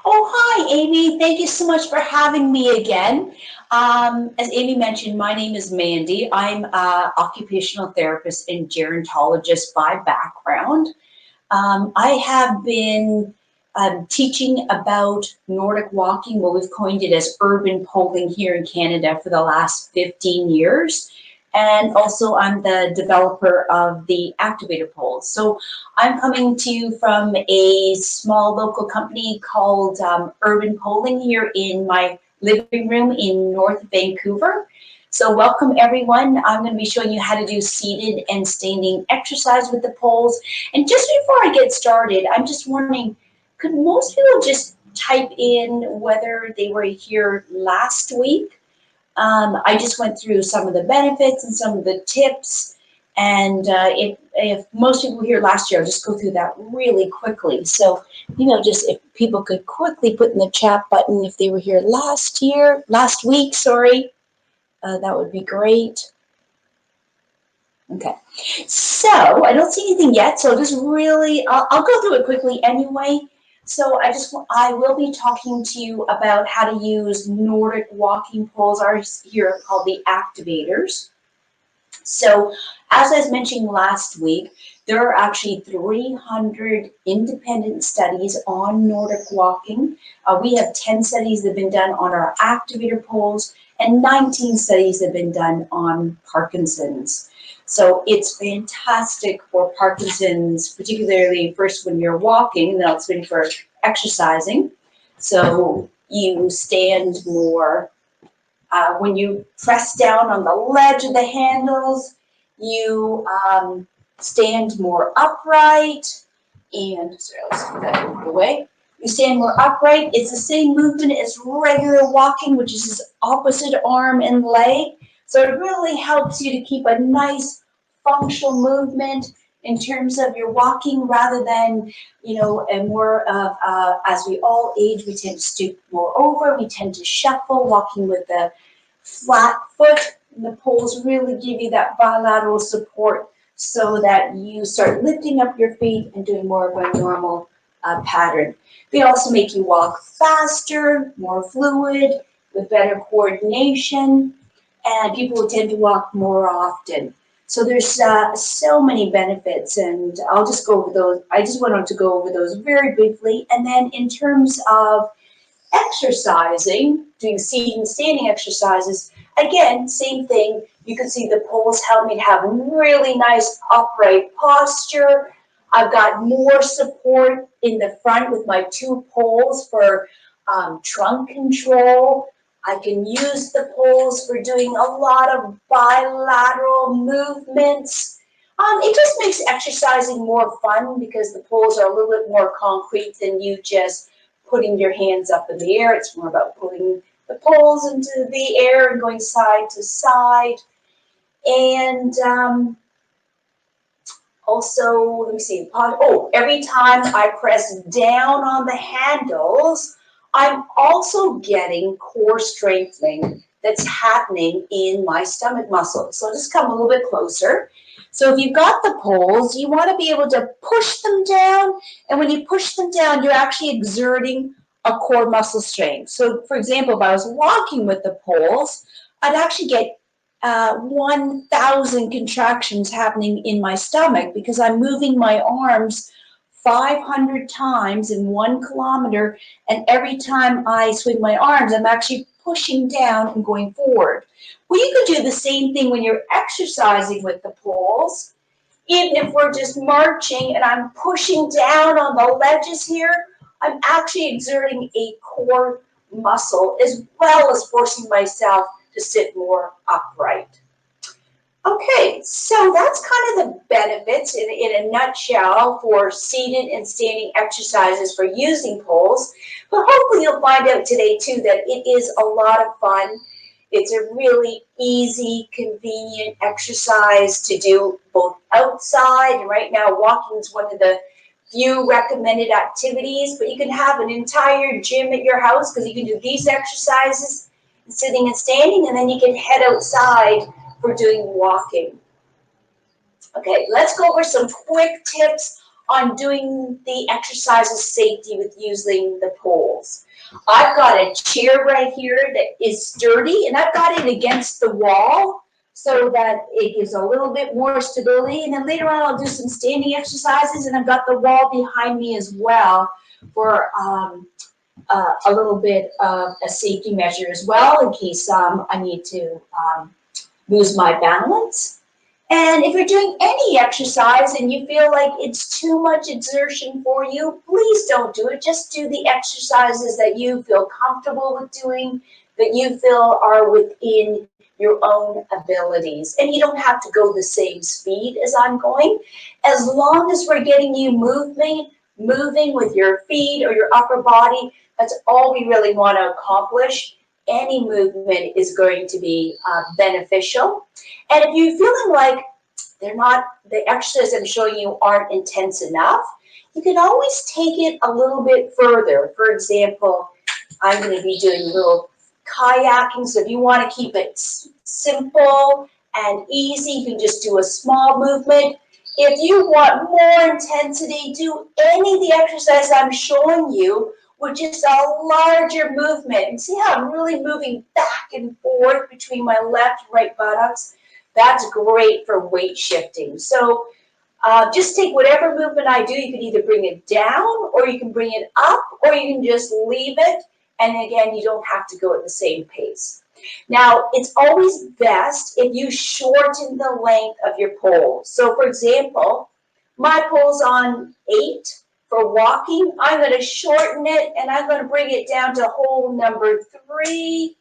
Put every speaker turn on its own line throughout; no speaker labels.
Oh, hi, Amy. Thank you so much for having me again. As Amy mentioned, my name is Mandy. I'm an occupational therapist and gerontologist by background. I have been teaching about Nordic walking, well, we've coined it as urban polling here in Canada for the last 15 years. And also I'm the developer of the activator poles. So I'm coming to you from a small local company called Urban Polling here in my living room in North Vancouver. So welcome everyone. I'm going to be showing you how to do seated and standing exercise with the poles. And just before I get started, I'm just wondering, could most people just type in whether they were here last week? I just went through some of the benefits and some of the tips. And if most people were here last year, I'll just go through that really quickly. So, just if people could quickly put in the chat button if they were here last week, sorry, that would be great. Okay, so I don't see anything yet, so just really, I'll go through it quickly anyway. So I will be talking to you about how to use Nordic walking poles, ours here called the activators. So as I was mentioning last week, there are actually 300 independent studies on Nordic walking. We have 10 studies that have been done on our activator poles and 19 studies that have been done on Parkinson's. So it's fantastic for Parkinson's, particularly first when you're walking, and then I'll explain for exercising. So you stand more. When you press down on the ledge of the handles, you stand more upright. And sorry, let's move that out of the way. You stand more upright. It's the same movement as regular walking, which is this opposite arm and leg. So it really helps you to keep a nice functional movement in terms of your walking rather than, and more of, as we all age, we tend to stoop more over, we tend to shuffle, walking with a flat foot. And the poles really give you that bilateral support so that you start lifting up your feet and doing more of a normal pattern. They also make you walk faster, more fluid, with better coordination, and people will tend to walk more often. So there's so many benefits, and I'll just go over those. I just wanted to go over those very briefly. And then in terms of exercising, doing seated and standing exercises, again, same thing. You can see the poles help me to have really nice upright posture. I've got more support in the front with my two poles for trunk control. I can use the poles for doing a lot of bilateral movements. It just makes exercising more fun because the poles are a little bit more concrete than you just putting your hands up in the air. It's more about pulling the poles into the air and going side to side. And also, let me see, every time I press down on the handles, I'm also getting core strengthening that's happening in my stomach muscles. So just come a little bit closer. So if you've got the poles, you want to be able to push them down. And when you push them down, you're actually exerting a core muscle strength. So for example, if I was walking with the poles, I'd actually get 1,000 contractions happening in my stomach because I'm moving my arms 500 times in 1 kilometer, and every time I swing my arms, I'm actually pushing down and going forward. Well, you could do the same thing when you're exercising with the poles. Even if we're just marching and I'm pushing down on the ledges here, I'm actually exerting a core muscle as well as forcing myself to sit more upright. Okay, so that's kind of the benefits in a nutshell for seated and standing exercises for using poles. But hopefully you'll find out today too that it is a lot of fun. It's a really easy, convenient exercise to do both outside, and right now walking is one of the few recommended activities, but you can have an entire gym at your house because you can do these exercises sitting and standing, and then you can head outside for doing walking. Okay, let's go over some quick tips on doing the exercises safety with using the poles. I've got a chair right here that is sturdy, and I've got it against the wall so that it gives a little bit more stability. And then later on, I'll do some standing exercises, and I've got the wall behind me as well for a little bit of a safety measure as well in case I need to lose my balance. And if you're doing any exercise and you feel like it's too much exertion for you, please don't do it. Just do the exercises that you feel comfortable with doing, that you feel are within your own abilities. And you don't have to go the same speed as I'm going. As long as we're getting you moving with your feet or your upper body, that's all we really want to accomplish. Any movement is going to be beneficial. And if you're feeling like the exercises I'm showing you aren't intense enough, you can always take it a little bit further. For example, I'm going to be doing a little kayaking. So if you want to keep it simple and easy, you can just do a small movement. If you want more intensity, do any of the exercises I'm showing you with just a larger movement. And see how I'm really moving back and forth between my left and right buttocks? That's great for weight shifting. So just take whatever movement I do. You can either bring it down or you can bring it up or you can just leave it. And again, you don't have to go at the same pace. Now, it's always best if you shorten the length of your pole. So for example, my pole's on 8 for walking. I'm going to shorten it and I'm going to bring it down to hole number 3.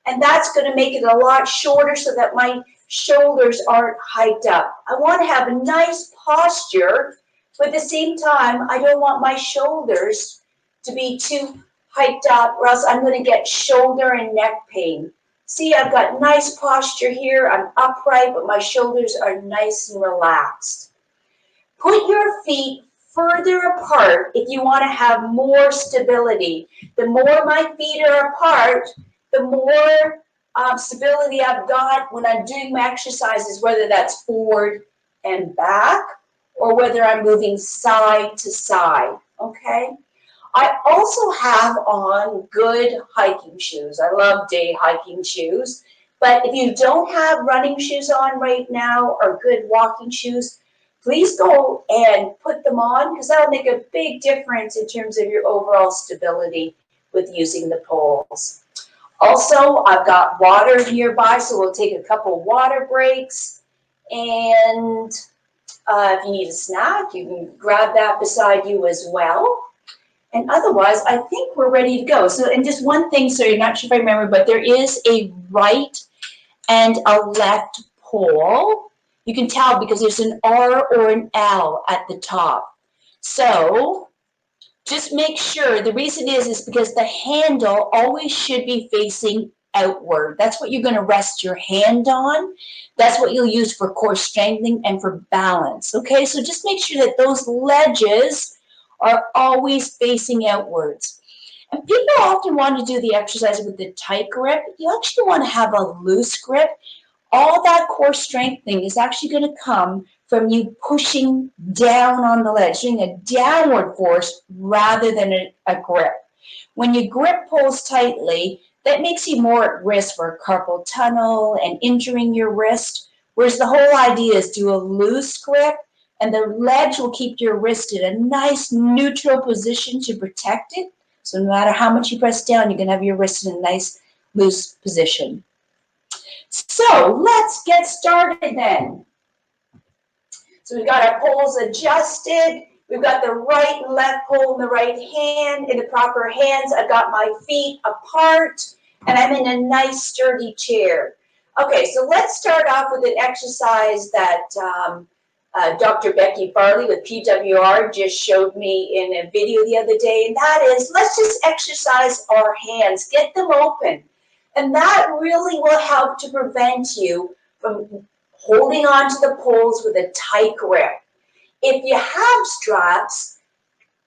And that's going to make it a lot shorter so that my shoulders aren't hiked up. I want to have a nice posture, but at the same time, I don't want my shoulders to be too hiked up or else I'm going to get shoulder and neck pain. See, I've got nice posture here. I'm upright, but my shoulders are nice and relaxed. Put your feet further apart if you want to have more stability. The more my feet are apart, the more stability I've got when I'm doing my exercises, whether that's forward and back or whether I'm moving side to side, okay? I also have on good hiking shoes. I love day hiking shoes, but if you don't have running shoes on right now or good walking shoes, please go and put them on because that'll make a big difference in terms of your overall stability with using the poles. Also, I've got water nearby, so we'll take a couple water breaks. And if you need a snack, you can grab that beside you as well. And otherwise, I think we're ready to go. So, and just one thing, so you're not sure if I remember, but there is a right and a left pole. You can tell because there's an R or an L at the top. So just make sure, the reason is because the handle always should be facing outward. That's what you're going to rest your hand on. That's what you'll use for core strengthening and for balance. Okay, so just make sure that those ledges are always facing outwards. And people often want to do the exercise with the tight grip. You actually want to have a loose grip. All that core strengthening is actually going to come from you pushing down on the ledge, doing a downward force rather than a grip. When you grip poles tightly, that makes you more at risk for carpal tunnel and injuring your wrist, whereas the whole idea is do a loose grip, and the ledge will keep your wrist in a nice neutral position to protect it. So no matter how much you press down, you're going to have your wrist in a nice loose position. So let's get started then. So we've got our poles adjusted. We've got the right and left pole in the right hand, in the proper hands. I've got my feet apart, and I'm in a nice sturdy chair. Okay, so let's start off with an exercise that Dr. Becky Farley with PWR just showed me in a video the other day, and that is, let's just exercise our hands, get them open. And that really will help to prevent you from holding on to the poles with a tight grip. If you have straps,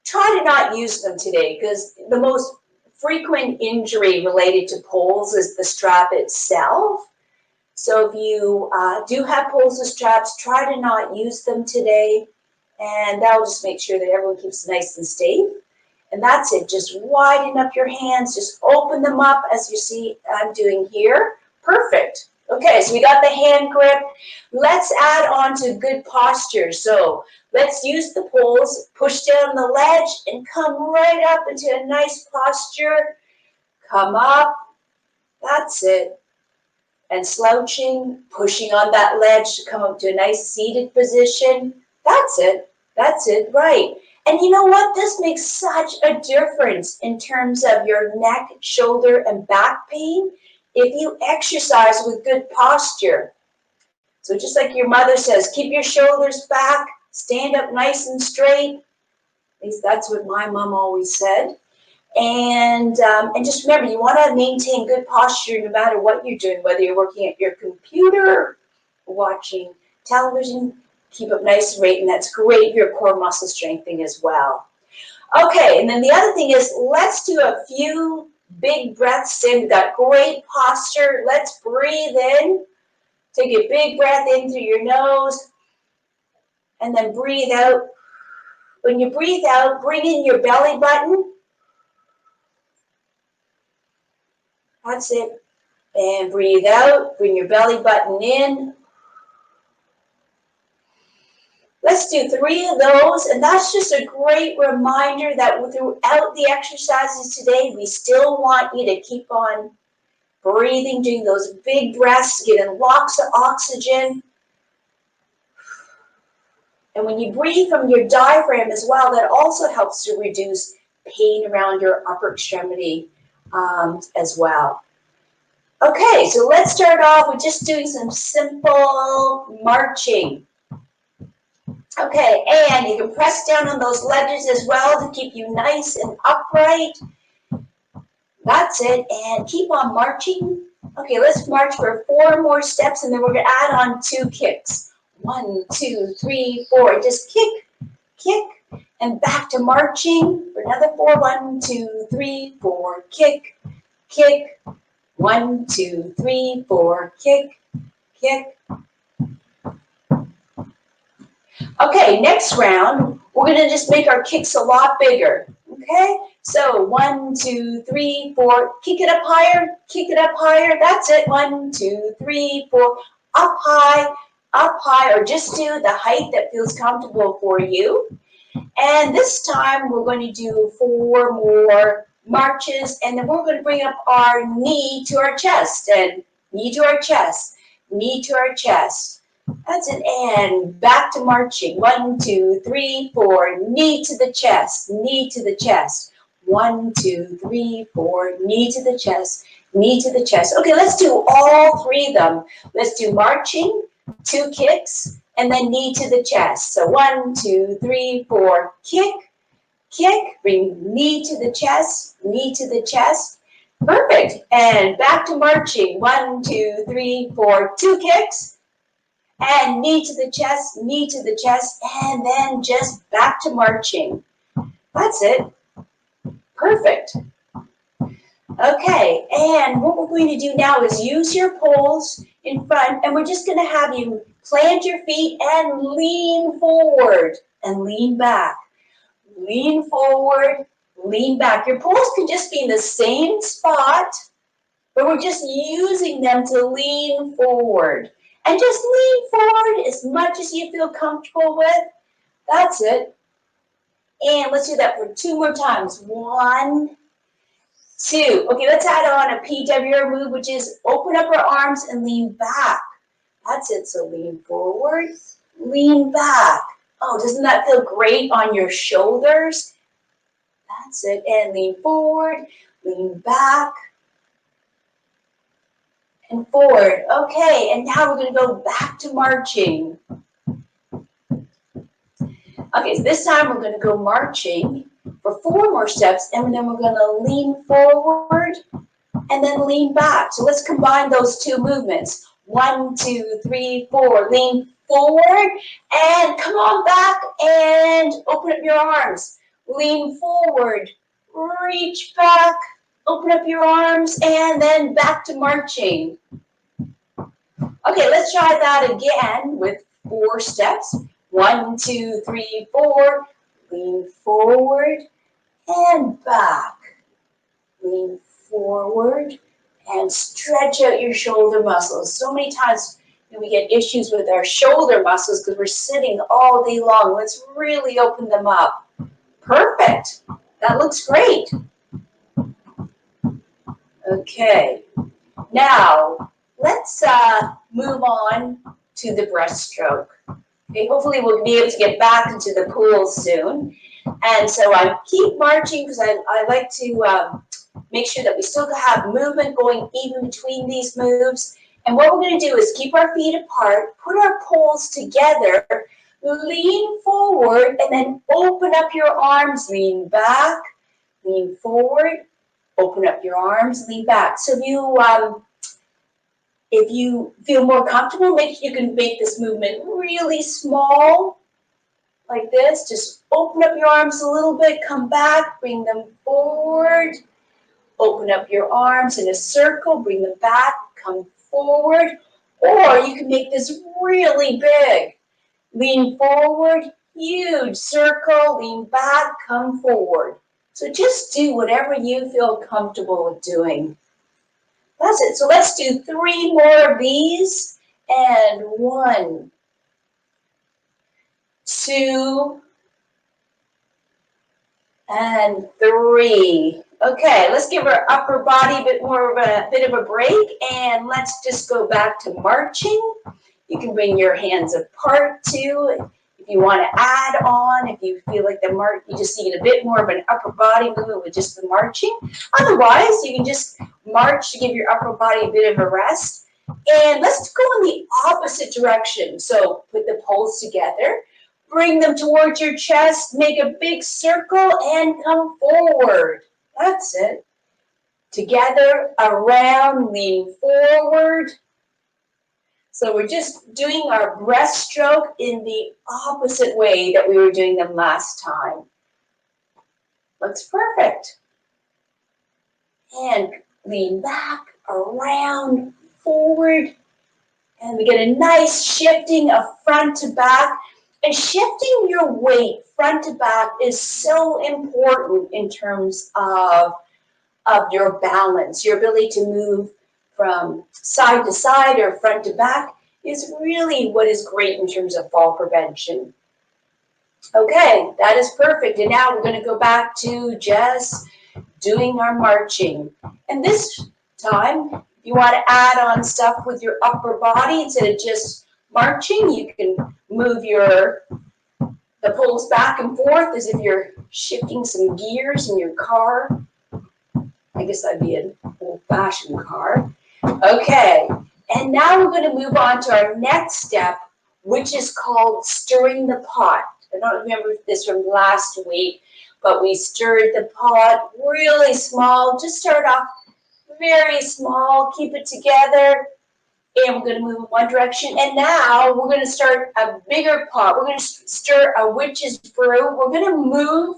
try to not use them today because the most frequent injury related to poles is the strap itself. So if you do have poles with straps, try to not use them today. And that'll just make sure that everyone keeps nice and safe. And that's it. Just widen up your hands. Just open them up as you see I'm doing here. Perfect. Okay, so we got the hand grip. Let's add on to good posture. So let's use the poles, push down the ledge, and come right up into a nice posture. Come up. That's it. And slouching, pushing on that ledge to come up to a nice seated position. That's it. That's it. Right. And you know what? This makes such a difference in terms of your neck, shoulder, and back pain if you exercise with good posture. So just like your mother says, keep your shoulders back, stand up nice and straight. At least that's what my mom always said. And just remember, you want to maintain good posture no matter what you're doing, whether you're working at your computer, watching television. Keep up nice and straight, and that's great for your core muscle strengthening as well. Okay, and then the other thing is, let's do a few big breaths in. We've got great posture. Let's breathe in. Take a big breath in through your nose, and then breathe out. When you breathe out, bring in your belly button. That's it. And breathe out. Bring your belly button in. Let's do 3 of those, and that's just a great reminder that throughout the exercises today, we still want you to keep on breathing, doing those big breaths, getting lots of oxygen. And when you breathe from your diaphragm as well, that also helps to reduce pain around your upper extremity as well. Okay, so let's start off with just doing some simple marching. Okay, and you can press down on those ledges as well to keep you nice and upright. That's it, and keep on marching. Okay, let's march for 4 more steps, and then we're going to add on 2 kicks. 1, 2, 3, 4. Just kick, kick, and back to marching for another 4. 1, 2, 3, 4. Kick, kick. 1, 2, 3, 4. Kick, kick. Okay, next round, we're going to just make our kicks a lot bigger. Okay, so 1, 2, 3, 4. Kick it up higher, kick it up higher. That's it. 1, 2, 3, 4. Up high, or just do the height that feels comfortable for you. And this time we're going to do 4 more marches, and then we're going to bring up our knee to our chest, and knee to our chest, knee to our chest. That's it, and back to marching. 1, 2, 3, 4, knee to the chest, knee to the chest. 1, 2, 3, 4, knee to the chest, knee to the chest. Okay, let's do all 3 of them. Let's do marching, 2 kicks, and then knee to the chest. So 1, 2, 3, 4, kick, kick, bring knee to the chest, knee to the chest. Perfect, and back to marching. 1, 2, 3, 4, 2 kicks. And knee to the chest, and then just back to marching. That's it. Perfect. Okay, and what we're going to do now is use your poles in front, and we're just going to have you plant your feet and lean forward and lean back. Lean forward, lean back. Your poles can just be in the same spot, but we're just using them to lean forward. And just lean forward as much as you feel comfortable with. That's it. And let's do that for 2 more times. 1, 2. Okay, let's add on a PWR move, which is open up our arms and lean back. That's it. So lean forward, lean back. Oh, doesn't that feel great on your shoulders? That's it. And lean forward, lean back, and forward. Okay, and now we're going to go back to marching. Okay, so this time we're going to go marching for 4 more steps, and then we're going to lean forward and then lean back. So let's combine those 2 movements. 1, 2, 3, 4. Lean forward and come on back and open up your arms. Lean forward, reach back, open up your arms, and then back to marching. Okay, let's try that again with 4 steps. 1, 2, 3, 4. Lean forward and back. Lean forward and stretch out your shoulder muscles. So many times we get issues with our shoulder muscles because we're sitting all day long. Let's really open them up. Perfect. That looks great. Okay. Now, let's move on to the breaststroke. Okay, hopefully we'll be able to get back into the pool soon. And so I keep marching because I like to make sure that we still have movement going even between these moves. And what we're going to do is keep our feet apart, put our poles together, lean forward, and then open up your arms, lean back, lean forward, open up your arms, lean back. So if you feel more comfortable, you can make this movement really small, like this. Just open up your arms a little bit, come back, bring them forward. Open up your arms in a circle, bring them back, come forward. Or you can make this really big. Lean forward, huge circle, lean back, come forward. So just do whatever you feel comfortable with doing. That's it. So let's do 3 more of these. And 1, 2, and 3. Okay, let's give our upper body a bit of a break, and let's just go back to marching. You can bring your hands apart too. If you want to add on, if you feel like you just need a bit more of an upper body movement with just the marching. Otherwise, you can just march to give your upper body a bit of a rest. And let's go in the opposite direction. So put the poles together. Bring them towards your chest, make a big circle, and come forward. That's it. Together, around, lean forward. So we're just doing our breaststroke in the opposite way that we were doing them last time. Looks perfect. And lean back, around, forward. And we get a nice shifting of front to back. And shifting your weight front to back is so important in terms of your balance. Your ability to move from side to side or front to back is really what is great in terms of fall prevention. Okay, that is perfect. And now we're going to go back to just doing our marching. And this time, if you want to add on stuff with your upper body instead of just marching, you can move the poles back and forth as if you're shifting some gears in your car. I guess that'd be an old-fashioned car. Okay, and now we're going to move on to our next step, which is called stirring the pot. I don't remember this from last week, but we stirred the pot really small. Just start off very small, keep it together. And we're going to move in one direction. And now we're going to start a bigger pot. We're going to stir a witch's brew. We're going to move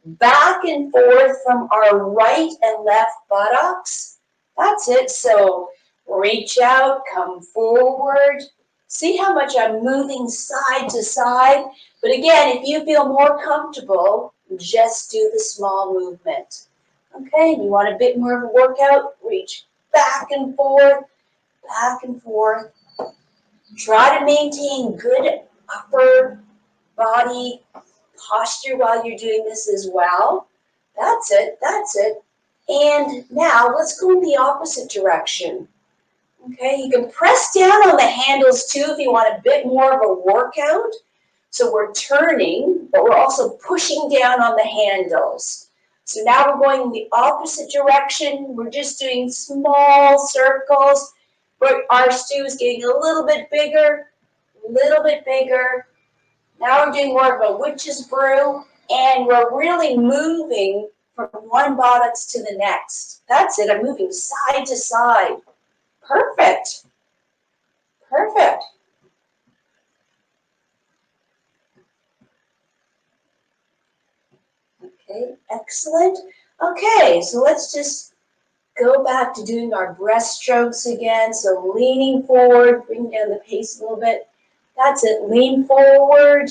back and forth from our right and left buttocks. That's it. So reach out, come forward. See how much I'm moving side to side. But again, if you feel more comfortable, just do the small movement. Okay, you want a bit more of a workout? Reach back and forth. Back and forth. Try to maintain good upper body posture while you're doing this as well. That's it. That's it. And now let's go in the opposite direction. Okay, you can press down on the handles too if you want a bit more of a workout. So we're turning, but we're also pushing down on the handles. So now we're going in the opposite direction. We're just doing small circles. Our stew is getting a little bit bigger, Now we're doing more of a witch's brew, and we're really moving from one buttocks to the next. That's it. I'm moving side to side. Perfect. Perfect. Okay, excellent. Okay, so let's just go back to doing our breaststrokes again. So leaning forward, bring down the pace a little bit. That's it. Lean forward,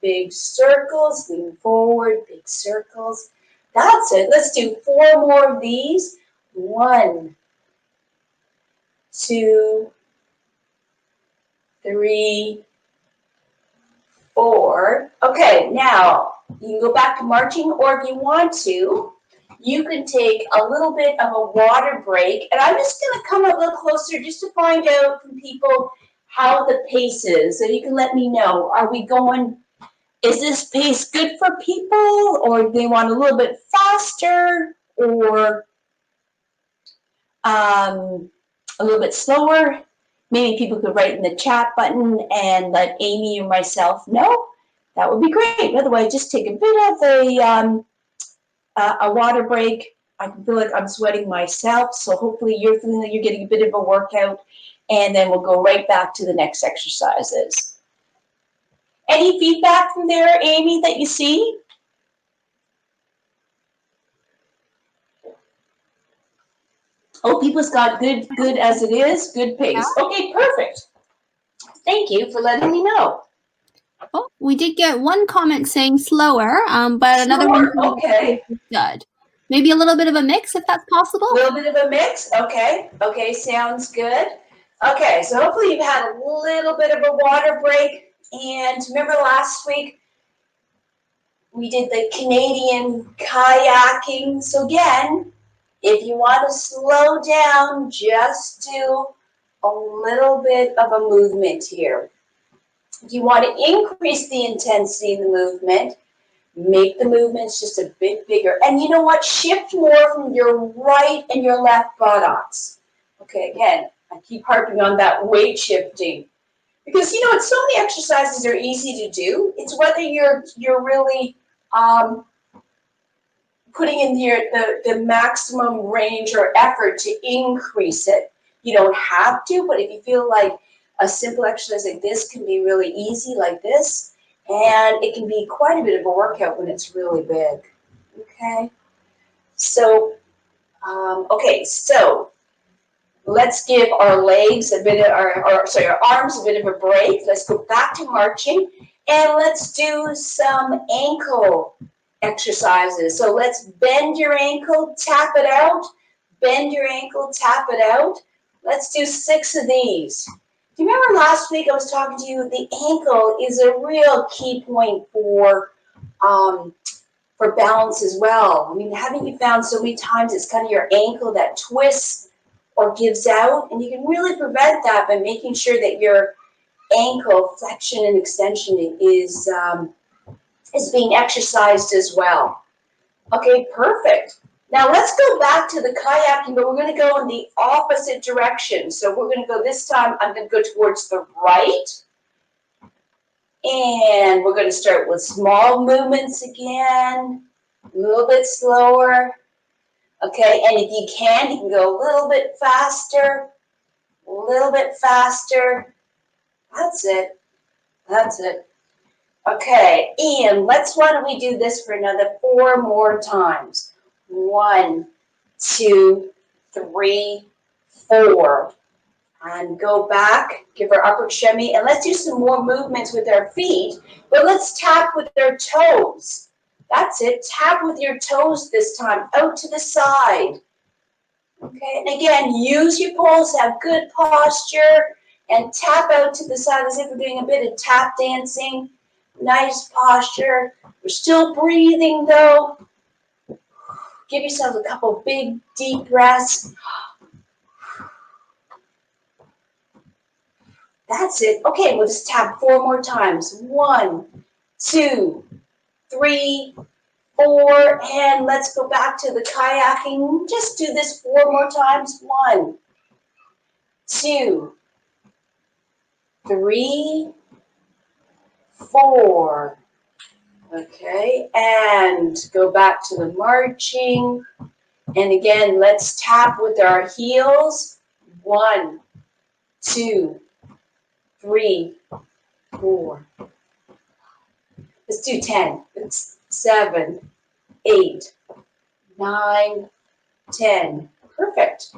big circles, lean forward, big circles. That's it. Let's do 4 more of these. 1, 2, 3, 4. Okay, now you can go back to marching, or if you want to, you can take a little bit of a water break. And I'm just going to come a little closer just to find out from people how the pace is. So you can let me know. Are we going, is this pace good for people, or do they want a little bit faster, or a little bit slower? Maybe people could write in the chat button and let Amy or myself know. That would be great. Otherwise, just take a bit of a water break. I feel like I'm sweating myself, so hopefully you're feeling like you're getting a bit of a workout, and then we'll go right back to the next exercises. Any feedback from there, Amy, that you see? Oh, people's got good as it is, good pace. Okay, perfect. Thank you for letting me know.
Oh, we did get one comment saying slower, but another one saying
okay.
good. Maybe a little bit of a mix, if that's possible.
A little bit of a mix, okay. Okay, sounds good. Okay, so hopefully you've had a little bit of a water break. And remember last week, we did the Canadian kayaking. So again, if you want to slow down, just do a little bit of a movement here. If you want to increase the intensity in the movement, make the movements just a bit bigger. And you know what? Shift more from your right and your left buttocks. Okay, again, I keep harping on that weight shifting. Because you know what, so many exercises are easy to do. It's whether you're really putting in the maximum range or effort to increase it. You don't have to, but if you feel like a simple exercise like this can be really easy like this, and it can be quite a bit of a workout when it's really big, okay? So, so let's give our legs a bit of, our arms a bit of a break. Let's go back to marching, and let's do some ankle exercises. So let's bend your ankle, tap it out, bend your ankle, tap it out. Let's do 6 of these. Do you remember last week I was talking to you? The ankle is a real key point for balance as well. I mean, haven't you found so many times it's kind of your ankle that twists or gives out? And you can really prevent that by making sure that your ankle flexion and extension is being exercised as well. Okay, perfect. Now let's go back to the kayaking, but we're going to go in the opposite direction. So we're going to go this time, I'm going to go towards the right. And we're going to start with small movements again, a little bit slower. Okay, and if you can go a little bit faster, a little bit faster. That's it. That's it. Okay, and why don't we do this for another 4 more times. 1, 2, 3, 4. And go back, give our upper extremity, and let's do some more movements with our feet, but let's tap with our toes. That's it, tap with your toes this time, out to the side. Okay, and again, use your poles, have good posture, and tap out to the side as if we're doing a bit of tap dancing. Nice posture. We're still breathing though. Give yourself a couple big, deep breaths. That's it. Okay, we'll just tap 4 more times. 1, 2, 3, 4, and let's go back to the kayaking. Just do this 4 more times. 1, 2, 3, 4. Okay, and go back to the marching. And again, let's tap with our heels. 1, 2, 3, 4. Let's do 10. It's 7, 8, 9, 10. Perfect.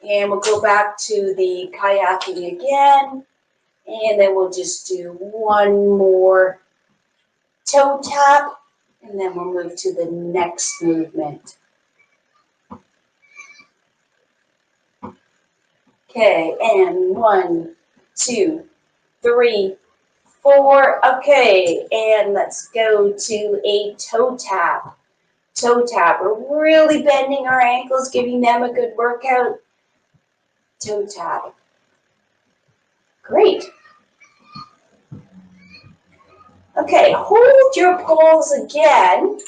And we'll go back to the kayaking again. And then we'll just do one more toe tap, and then we'll move to the next movement. Okay, and 1, 2, 3, 4. Okay, and let's go to a toe tap. Toe tap. We're really bending our ankles, giving them a good workout. Toe tap. Great. Okay, hold your poles again,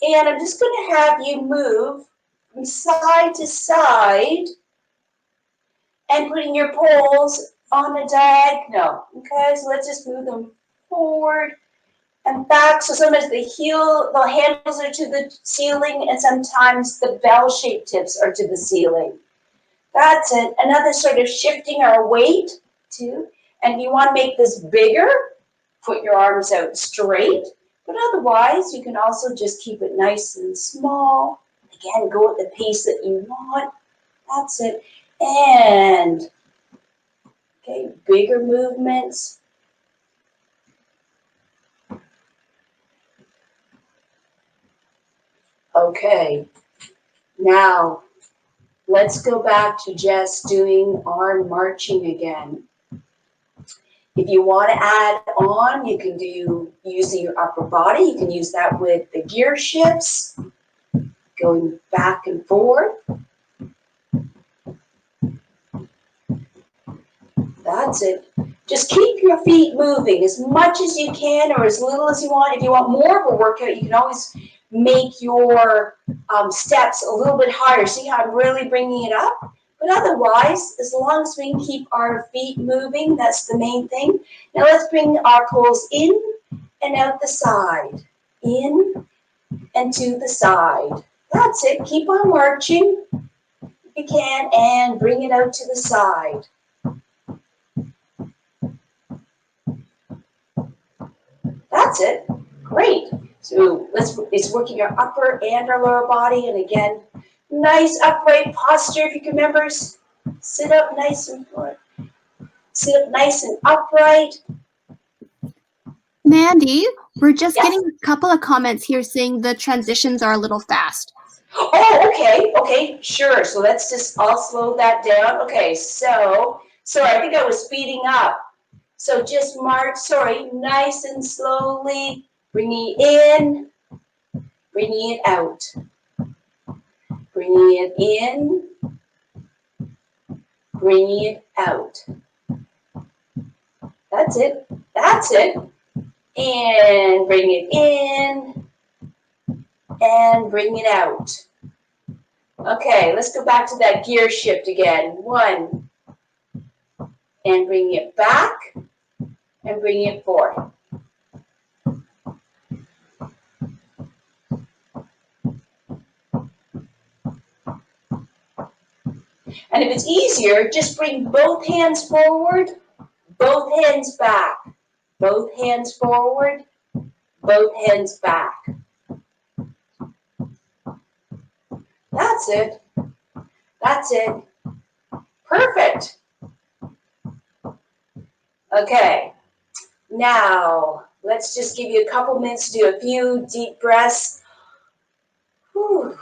and I'm just going to have you move from side to side and putting your poles on a diagonal. Okay, so let's just move them forward and back. So sometimes the handles are to the ceiling, and sometimes the bell-shaped tips are to the ceiling. That's it. Another sort of shifting our weight too. And if you want to make this bigger, put your arms out straight. But otherwise, you can also just keep it nice and small. Again, go at the pace that you want. That's it. And, okay, bigger movements. Okay, now let's go back to just doing our marching again. If you want to add on, you can do using your upper body. You can use that with the gear shifts, going back and forth. That's it. Just keep your feet moving as much as you can or as little as you want. If you want more of a workout, you can always make your steps a little bit higher. See how I'm really bringing it up? But otherwise, as long as we can keep our feet moving, that's the main thing. Now let's bring our poles in and out the side. In and to the side. That's it. Keep on marching if you can and bring it out to the side. That's it. Great. So it's working our upper and our lower body. And again, nice upright posture. If you can remember, sit up nice and upright.
Mandy, we're just
Yes.
getting a couple of comments here saying the transitions are a little fast.
Oh, okay. Okay, sure. So I'll slow that down. Okay, so I think I was speeding up. So just march, nice and slowly, bringing it in, bringing it out. Bringing it in, bringing it out. That's it. That's it. And bring it in and bring it out. Okay, let's go back to that gear shift again. 1, and bring it back and bring it forward. And if it's easier, just bring both hands forward, both hands back. Both hands forward, both hands back. That's it. That's it. Perfect. Okay. Now, let's just give you a couple minutes to do a few deep breaths. Whew.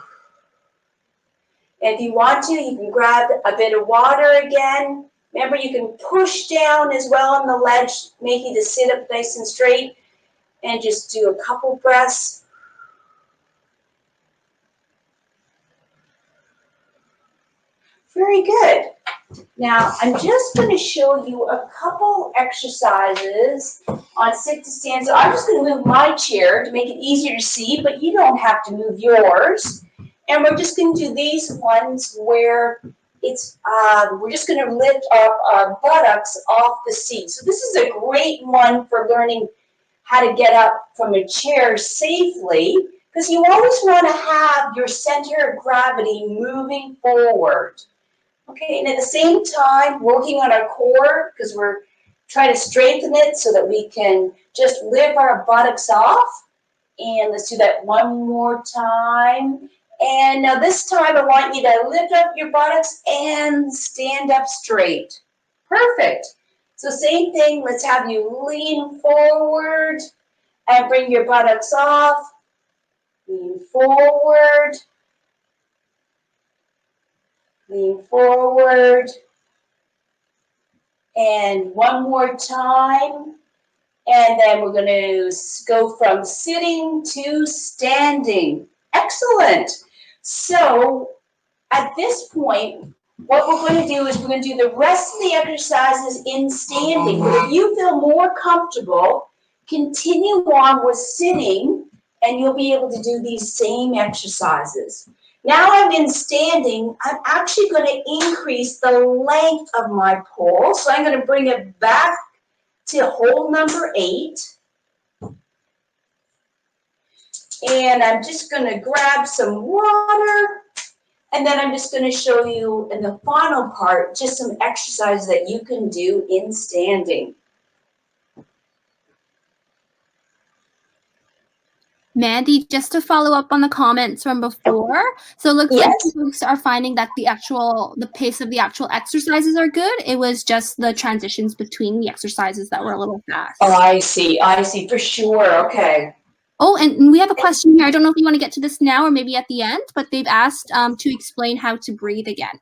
And if you want to, you can grab a bit of water again. Remember, you can push down as well on the ledge, making you to sit up nice and straight, and just do a couple breaths. Very good. Now, I'm just going to show you a couple exercises on sit to stand. So I'm just going to move my chair to make it easier to see, but you don't have to move yours. And we're just going to do these ones where we're just going to lift up our buttocks off the seat. So this is a great one for learning how to get up from a chair safely, because you always want to have your center of gravity moving forward. Okay, and at the same time, working on our core, because we're trying to strengthen it so that we can just lift our buttocks off. And let's do that one more time. And now this time, I want you to lift up your buttocks and stand up straight. Perfect. So same thing, let's have you lean forward and bring your buttocks off. Lean forward. Lean forward. And one more time. And then we're going to go from sitting to standing. Excellent. So at this point, what we're going to do is we're going to do the rest of the exercises in standing. But if you feel more comfortable, continue on with sitting, and you'll be able to do these same exercises. Now I'm in standing. I'm actually going to increase the length of my pole. So I'm going to bring it back to hole number 8. And I'm just going to grab some water. And then I'm just going to show you in the final part just some exercises that you can do in standing.
Mandy, just to follow up on the comments from before, so it looks like folks are finding that the pace of the actual exercises are good. It was just the transitions between the exercises that were a little fast.
Oh, I see, for sure, okay.
Oh, and we have a question here. I don't know if you want to get to this now or maybe at the end, but they've asked to explain how to breathe again.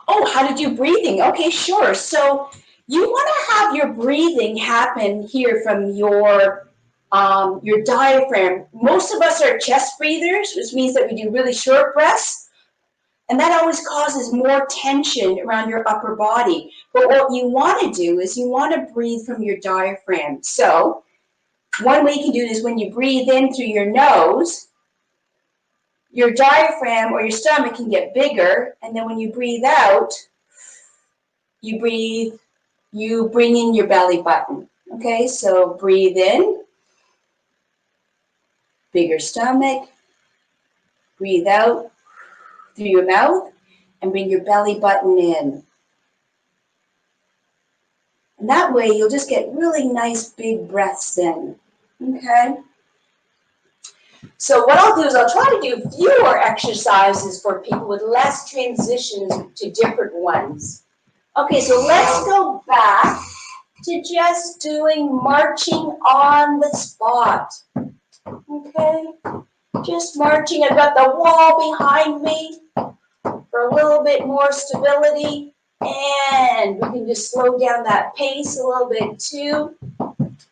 Oh, how to do breathing? Okay, sure. So you want to have your breathing happen here from your diaphragm. Most of us are chest breathers, which means that we do really short breaths, and that always causes more tension around your upper body. But what you want to do is you want to breathe from your diaphragm. So one way you can do it is when you breathe in through your nose, your diaphragm or your stomach can get bigger, and then when you breathe out, you bring in your belly button. Okay, so breathe in, bigger stomach, breathe out through your mouth, and bring your belly button in. And that way you'll just get really nice big breaths in. Okay? So what I'll do is I'll try to do fewer exercises for people with less transitions to different ones. Okay, so let's go back to just doing marching on the spot. Okay, just marching. I've got the wall behind me for a little bit more stability. And we can just slow down that pace a little bit too.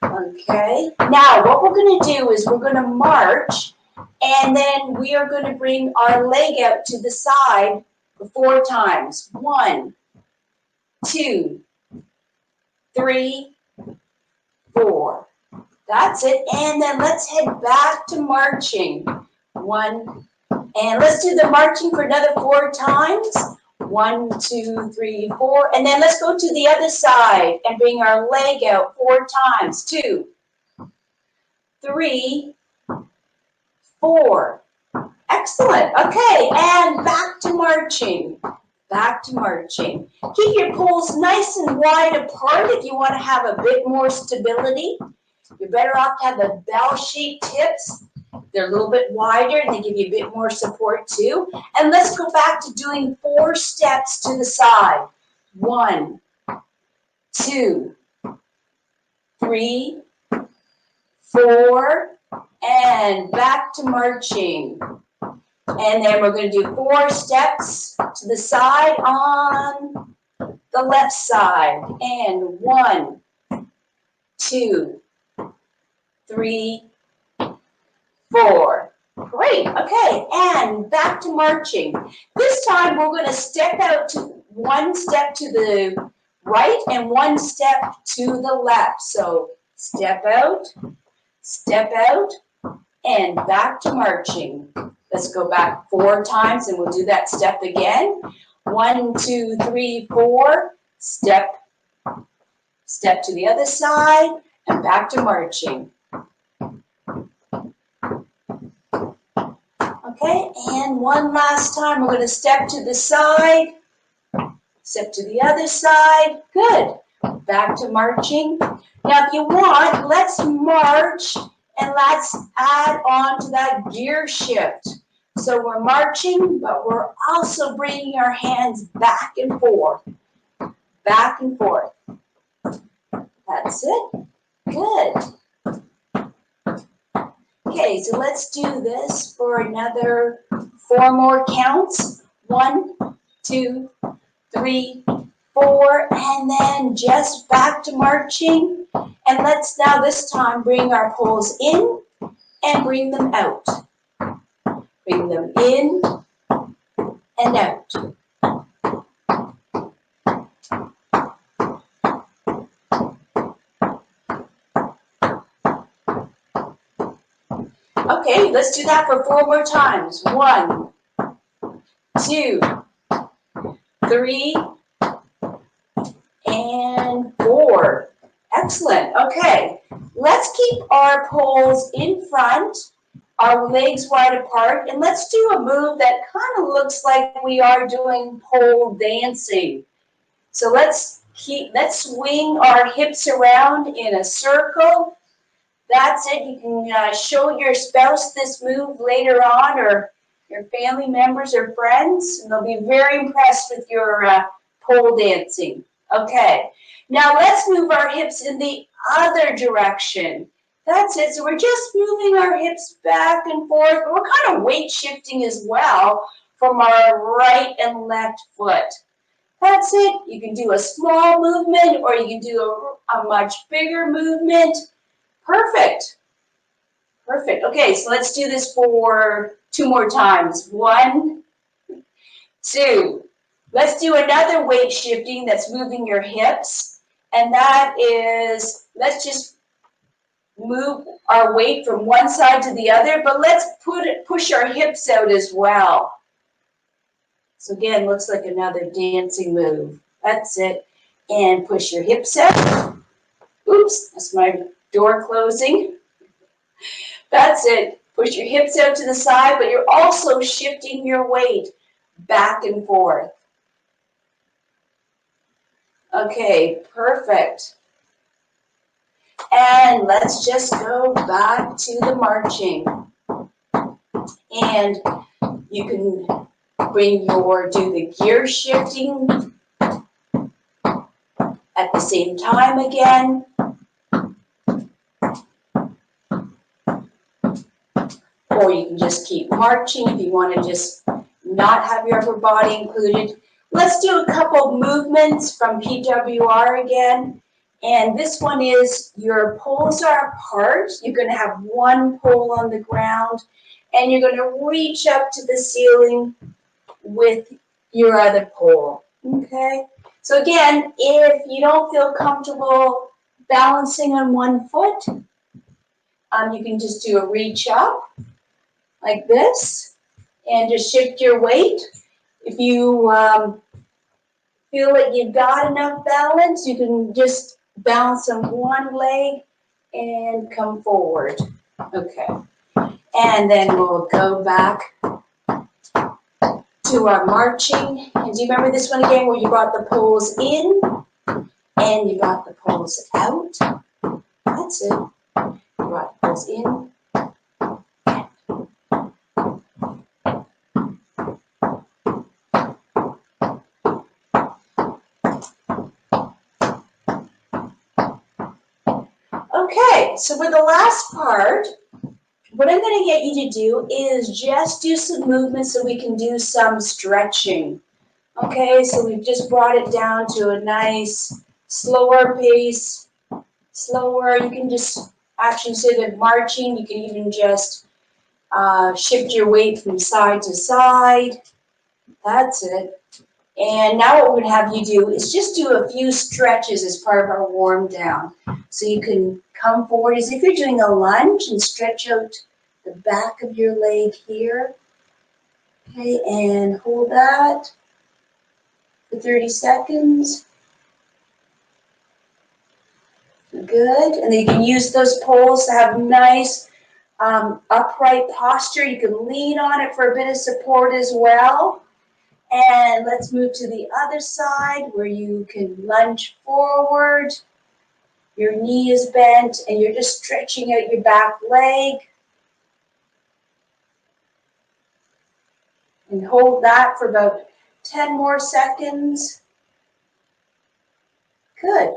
Okay, now what we're going to do is we're going to march, and then we are going to bring our leg out to the side 4 times. 1, 2, 3, 4. That's it. And then let's head back to marching. 1, and let's do the marching for another 4 times. 1, 2, 3, 4. And then let's go to the other side and bring our leg out 4 times. 2, 3, 4. Excellent. Okay, and back to marching. Back to marching. Keep your poles nice and wide apart if you want to have a bit more stability. You're better off to have the bell-shaped tips. They're a little bit wider and they give you a bit more support too. And let's go back to doing 4 steps to the side. 1, 2, 3, 4, and back to marching. And then we're going to do 4 steps to the side on the left side. And 1, 2, 3, 4. Great. Okay. And back to marching. This time we're going to step out to 1 step to the right and 1 step to the left. So step out, and back to marching. Let's go back 4 times and we'll do that step again. 1, 2, 3, 4. Step to the other side and back to marching. Okay, and 1 last time. We're going to step to the side, step to the other side. Good. Back to marching. Now, if you want, let's march and let's add on to that gear shift. So we're marching, but we're also bringing our hands back and forth. Back and forth. That's it. Good. Okay, so let's do this for another 4 more counts. 1, 2, 3, 4, and then just back to marching. And let's now this time bring our poles in and bring them out. Bring them in and out. Okay, let's do that for 4 more times. 1, 2, 3, and 4. Excellent. Okay, let's keep our poles in front, our legs wide apart, and let's do a move that kind of looks like we are doing pole dancing. So let's swing our hips around in a circle. That's it. You can show your spouse this move later on, or your family members or friends, and they'll be very impressed with your pole dancing. Okay, now let's move our hips in the other direction. That's it. So we're just moving our hips back and forth. We're kind of weight shifting as well from our right and left foot. That's it. You can do a small movement or you can do a much bigger movement. Perfect. Perfect. Okay, so let's do this for 2 more times. 1, 2. Let's do another weight shifting that's moving your hips. And that is, let's just move our weight from one side to the other, but let's push our hips out as well. So again, looks like another dancing move. That's it. And push your hips out. Oops, that's my door closing. That's it. Push your hips out to the side, but you're also shifting your weight back and forth. Okay, perfect. And let's just go back to the marching. And you can do the gear shifting at the same time again. Or you can just keep marching if you want to just not have your upper body included. Let's do a couple movements from PWR again. And this one is your poles are apart. You're going to have one pole on the ground and you're going to reach up to the ceiling with your other pole. Okay? So again, if you don't feel comfortable balancing on one foot, you can just do a reach up like this and just shift your weight. If you feel like you've got enough balance, you can just balance on one leg and come forward. Okay. And then we'll go back to our marching. And do you remember this one again where you brought the poles in and you brought the poles out? That's it. You brought the poles in. Okay, so for the last part, what I'm going to get you to do is just do some movements so we can do some stretching. Okay, so we've just brought it down to a nice slower pace. Slower, you can just actually instead of marching, you can even just shift your weight from side to side. That's it. And now what we're going to have you do is just do a few stretches as part of our warm down. So you can come forward as if you're doing a lunge and stretch out the back of your leg here. Okay, and hold that for 30 seconds. Good. And then you can use those poles to have nice upright posture. You can lean on it for a bit of support as well. And let's move to the other side where you can lunge forward. Your knee is bent and you're just stretching out your back leg. And hold that for about 10 more seconds. Good.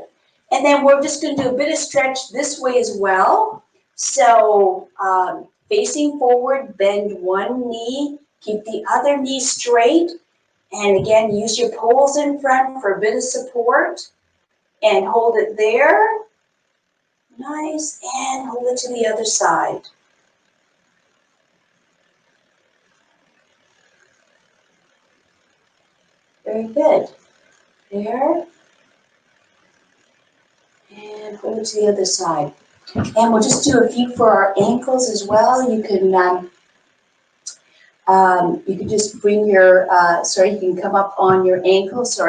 And then we're just going to do a bit of stretch this way as well. So facing forward, bend one knee, keep the other knee straight. And again, use your poles in front for a bit of support. And hold it there. Nice. And hold it to the other side. Very good. There. And hold it to the other side. And we'll just do a few for our ankles as well. You can just bring your, you can come up on your ankles,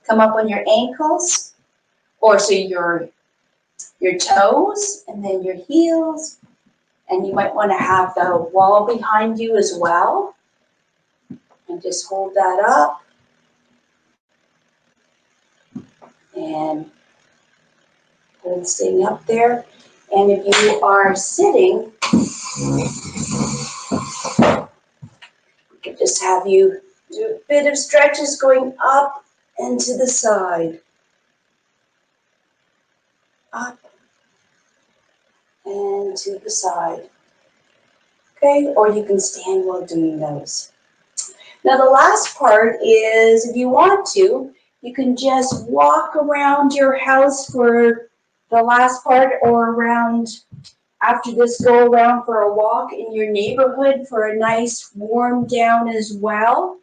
come up on your ankles, or so your toes, and then your heels, and you might want to have the wall behind you as well, and just hold that up, and hold staying up there, and if you are sitting, we could just have you do a bit of stretches going up and to the side. Up and to the side. Okay, or you can stand while doing those. Now the last part is, if you want to, you can just walk around your house for the last part, or around, after this, go around for a walk in your neighborhood for a nice warm down as well.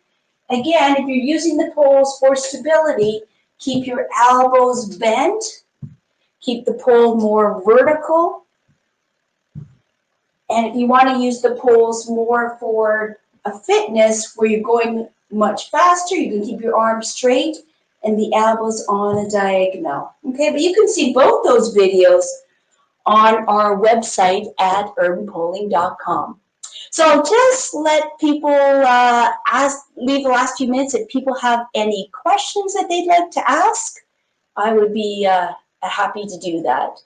Again, if you're using the poles for stability, keep your elbows bent. Keep the pole more vertical. And if you want to use the poles more for a fitness where you're going much faster, you can keep your arms straight and the elbows on a diagonal. Okay, but you can see both those videos on our website at urbanpoling.com. So I'll just let people leave the last few minutes. If people have any questions that they'd like to ask, I would be happy to do that.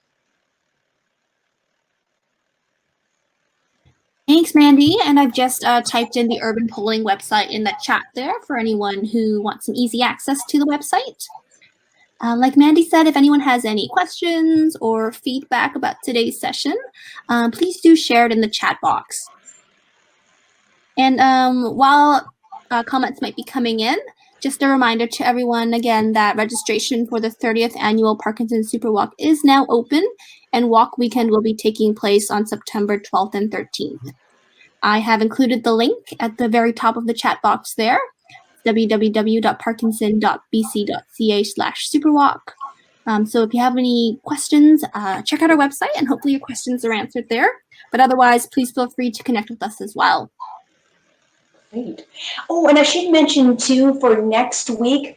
Thanks, Mandy. And I've just typed in the Urban Polling website in the chat there for anyone who wants some easy access to the website. Like Mandy said, if anyone has any questions or feedback about today's session, please do share it in the chat box. And while comments might be coming in, just a reminder to everyone again that registration for the 30th Annual Parkinson's Super Walk is now open, and Walk Weekend will be taking place on September 12th and 13th. I have included the link at the very top of the chat box there, www.parkinson.bc.ca/superwalk. So if you have any questions, check out our website and hopefully your questions are answered there. But otherwise, please feel free to connect with us as well.
Great. Oh, and I should mention too, for next week,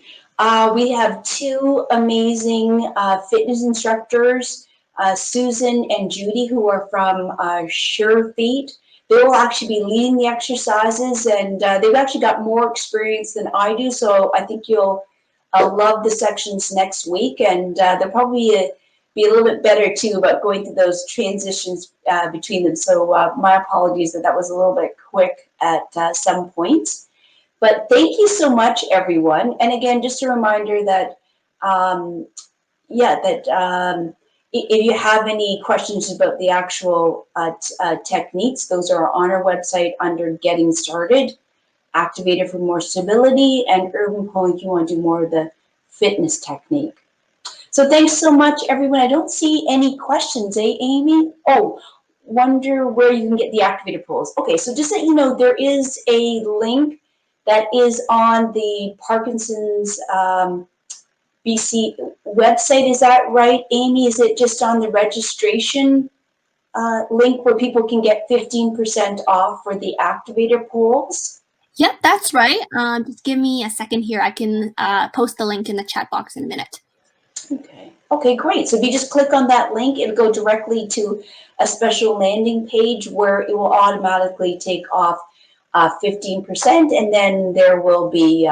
we have two amazing fitness instructors, Susan and Judy, who are from Sure Feet. They will actually be leading the exercises, and they've actually got more experience than I do, so I think you'll love the sections next week, and they'll probably be a little bit better too about going through those transitions between them. So my apologies that was a little bit quick at some points. But thank you so much, everyone. And again, just a reminder that, if you have any questions about the actual techniques, those are on our website under Getting Started, Activator for more stability, and Urban Polling if you want to do more of the fitness technique. So thanks so much, everyone. I don't see any questions, Amy? Oh, wonder where you can get the activator poles. Okay, so just so you know, there is a link that is on the Parkinson's BC website. Is that right, Amy? Is it just on the registration link where people can get 15% off for the activator poles?
Yep, that's right. Just give me a second here. I can post the link in the chat box in a minute.
Okay, great. So if you just click on that link, it'll go directly to a special landing page where it will automatically take off 15%, and then there will be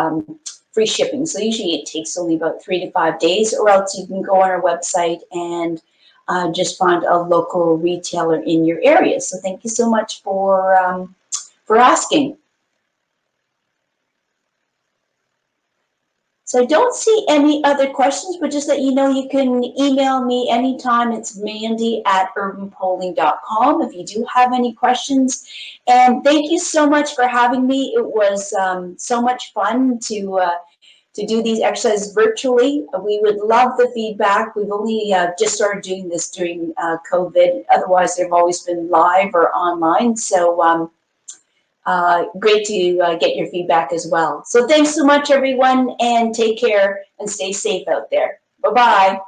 free shipping. So usually it takes only about 3 to 5 days, or else you can go on our website and just find a local retailer in your area. So thank you so much for asking. So I don't see any other questions, but just let you know you can email me anytime. It's mandy@urbanpolling.com if you do have any questions. And thank you so much for having me. It was so much fun to do these exercises virtually. We would love the feedback. We've only just started doing this during COVID. Otherwise, they've always been live or online. So great to get your feedback as well. So thanks so much, everyone, and take care and stay safe out there. Bye-bye.